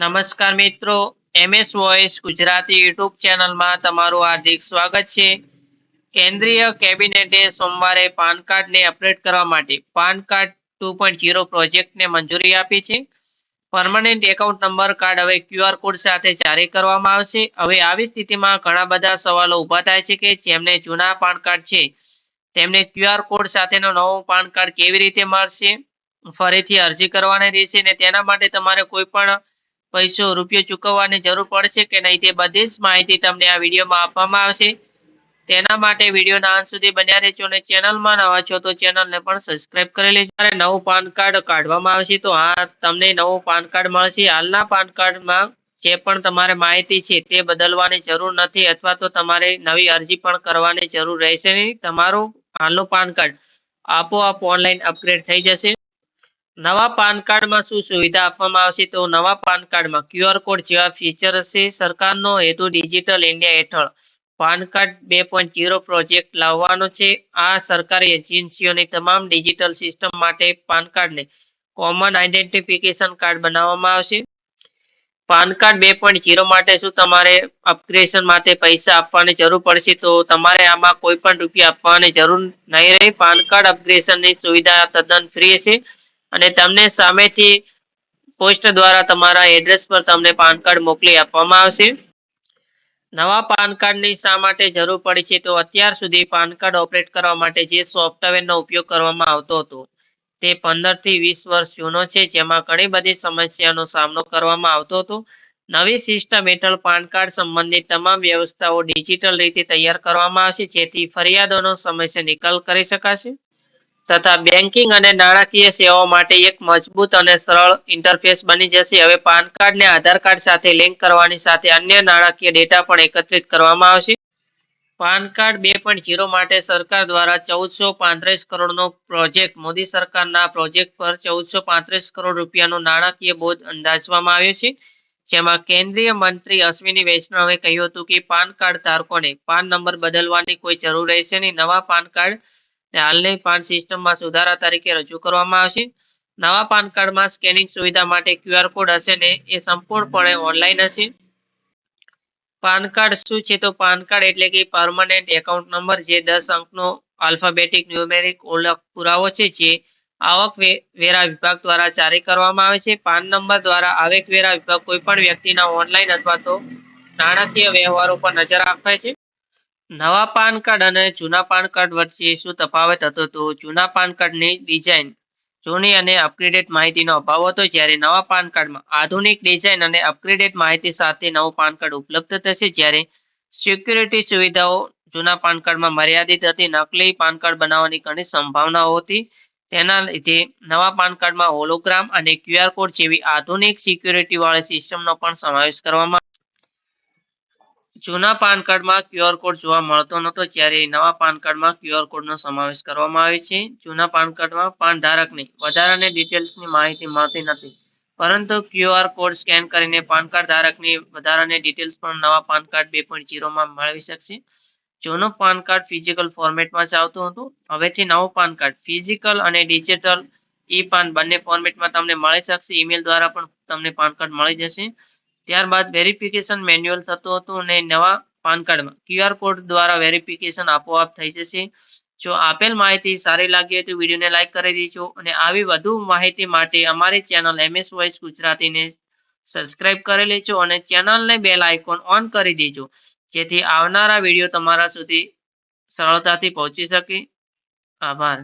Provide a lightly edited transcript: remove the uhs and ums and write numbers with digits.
નમસ્કાર મિત્રો, MS voice Gujarati YouTube ચેનલમાં તમારું હાર્દિક સ્વાગત છે. કેન્દ્રીય કેબિનેટે સોમવારે પાન કાર્ડને અપડેટ કરવા માટે પાન કાર્ડ 2.0 પ્રોજેક્ટને મંજૂરી આપી છે. પરમનન્ટ એકાઉન્ટ નંબર કાર્ડ હવે ક્યુઆર કોડ સાથે જારી કરવામાં આવશે. હવે આવી સ્થિતિમાં ઘણા બધા સવાલો ઊભા થાય છે કે જેમને જૂના પાન કાર્ડ છે તેમને ક્યુઆર કોડ સાથેનો નવો પાન કાર્ડ કેવી રીતે મળશે, ફરીથી અરજી કરવાની રહેશે ને તેના માટે તમારે કોઈ પણ રૂપિયો ચૂકવવાની જરૂર પડશે કે નહીં તે બધી જ માહિતી તમને આ વિડીયોમાં આપવામાં આવશે. તેના માટે વિડીયોના અંત સુધી બન્યા રહેજો અને ચેનલમાં નવા છો તો ચેનલને પણ સબસ્ક્રાઇબ કરી લેજો. અને નવું પાન કાર્ડ કાઢવામાં આવશે તો તમને નવું પાન કાર્ડ મળશે. હાલના પાન કાર્ડમાં જે પણ તમારે માહિતી છે તે બદલવાની જરૂર નથી અથવા તો તમારે નવી અરજી પણ કરવાની જરૂર રહેશે નહીં. તમારું હાલનું પાન કાર્ડ આપોઆપ ઓનલાઈન અપગ્રેડ થઈ જશે. નવા પાન કાર્ડમાં શું સુવિધા આપવામાં આવશે તો નવા પાન કાર્ડમાં ક્યુઆર કોડ જેવા ફીચર હશે. સરકારનો હેતુ ડિજિટલ ઇન્ડિયા હેઠળ પાન કાર્ડ 2.0 પ્રોજેક્ટ લાવવાનો છે. આ સરકારી એજન્સીઓની તમામ ડિજિટલ સિસ્ટમ માટે પાન કાર્ડને કોમન આઇડેન્ટિફિકેશન કાર્ડ બનાવવામાં આવશે. પાન કાર્ડ 2.0 માટે શું તમારે અપગ્રેડેશન માટે પૈસા આપવાની જરૂર પડશે તો તમારે આમાં કોઈ પણ રૂપિયા આપવાની જરૂર નહીં રહે. પાન કાર્ડ અપગ્રેડેશનની સુવિધા તદ્દન ફ્રી છે અને તમને સામેથી પોસ્ટ દ્વારા તમારા એડ્રેસ પર તમને પાન કાર્ડ મોકલી આપવામાં આવશે. નવા પાન કાર્ડની શા માટે જરૂર પડી છે તો અત્યાર સુધી પાન કાર્ડ ઓપરેટ કરવા માટે જે સોફ્ટવેરનો ઉપયોગ કરવામાં આવતો હતો તે 15 થી 20 વર્ષ જૂનો છે, જેમાં ઘણી બધી સમસ્યાનો સામનો કરવામાં આવતો હતો. નવી સિસ્ટમ હેઠળ પાન કાર્ડ સંબંધિત તમામ વ્યવસ્થાઓ ડિજિટલ રીતે તૈયાર કરવામાં આવશે, જેથી ફરિયાદોનો સમયસર નિકાલ કરી શકાશે તથા બેન્કિંગ અને નાણાકીય સેવાઓ માટે એક મજબૂત અને સરળ ઇન્ટરફેસ બની જશે. હવે પાન કાર્ડને આધાર કાર્ડ સાથે લિંક કરવાની સાથે અન્ય નાણાકીય ડેટા પણ એકત્રિત કરવામાં આવશે. પાન કાર્ડ 2.0 માટે સરકાર દ્વારા 1435 કરોડનો પ્રોજેક્ટ મોદી સરકારના પ્રોજેક્ટ પર 1435 કરોડ રૂપિયાનો નાણાકીય બોજ અંદાજવામાં આવ્યો છે, જેમાં કેન્દ્રીય મંત્રી અશ્વિની વૈષ્ણવે કહ્યું હતું કે પાન કાર્ડ ધારકોને પાન નંબર બદલવાની કોઈ જરૂર રહેશે નહીં. નવા પાન કાર્ડ હાલની પાન સિસ્ટમમાં સુધારા તરીકે રજૂ કરવામાં આવશે. નવા પાન કાર્ડમાં સ્કેનિંગ સુવિધા માટે ક્યુઆર કોડ હશે ને એ સંપૂર્ણપણે ઓનલાઈન હશે. પાન કાર્ડ શું છે તો પાન કાર્ડ એટલે કે પરમનન્ટ એકાઉન્ટ નંબર, જે 10 અંકનો આલ્ફાબેટિક ન્યુમેરિક ઓળખ પુરાવો છે, જે આવક વેરા વિભાગ દ્વારા જારી કરવામાં આવે છે. પાન નંબર દ્વારા આવક વેરા વિભાગ કોઈ પણ વ્યક્તિના ઓનલાઈન અથવા તો નાણાકીય વ્યવહારો પર નજર રાખે છે. નવા પાન કાર્ડ અને જૂના પાન કાર્ડ વચ્ચે શું તફાવત હતો તો જૂના પાન કાર્ડની ડિઝાઇન જૂની અને અપગ્રેડેડ માહિતીનો અભાવ હતો, જ્યારે નવા પાન કાર્ડમાં આધુનિક ડિઝાઇન અને અપગ્રેડેડ માહિતી સાથે નવું પાન કાર્ડ ઉપલબ્ધ થશે. જ્યારે સિક્યુરિટી સુવિધાઓ જૂના પાન કાર્ડમાં મર્યાદિત હતી. નકલી પાન કાર્ડ બનાવવાની ઘણી સંભાવનાઓ હતી. તેના લીધે નવા પાન કાર્ડમાં હોલોગ્રામ અને ક્યુઆર કોડ જેવી આધુનિક સિક્યુરિટી વાળી સિસ્ટમનો પણ સમાવેશ કરવામાં જૂના પાન કાર્ડમાં ક્યુઆર કોડ જોવા મળતો નહોતો, જ્યારે નવા પાન કાર્ડમાં ક્યુઆર કોડનો સમાવેશ કરવામાં આવે છે. જૂના પાન કાર્ડમાં પાન ધારકને વધારાની ડિટેલ્સની માહિતી મળતી નથી, પરંતુ ક્યુઆર કોડ સ્કેન કરીને પાન કાર્ડ ધારકની વધારાની ડિટેલ્સ પણ નવા પાન કાર્ડ 2.0માં મેળવી શકશે. જૂનું પાન કાર્ડ ફિઝિકલ ફોર્મેટમાં જ આવતું હતું. હવેથી નવું પાન કાર્ડ ફિઝિકલ અને ડિજિટલ પાન બંને ફોર્મેટમાં તમને મળી શકશે. ઈમેલ દ્વારા પણ તમને પાન કાર્ડ મળી જશે. ત્યારબાદ વેરિફિકેશન મેન્યુઅલ થતું હતું અને નવા પાન કાર્ડમાં ક્યુઆર કોડ દ્વારા વેરિફિકેશન આપોઆપ થઈ જશે. જો આપેલ માહિતી સારી લાગી હોય તો વિડીયોને લાઈક કરી દેજો અને આવી વધુ માહિતી માટે અમારી ચેનલ એમએસ વોઇસ ગુજરાતીને સબસ્ક્રાઇબ કરી લેજો અને ચેનલને બેલ આઇકોન ઓન કરી દેજો, જેથી આવનારા વિડીયો તમારા સુધી સરળતાથી પહોંચી શકે. આભાર.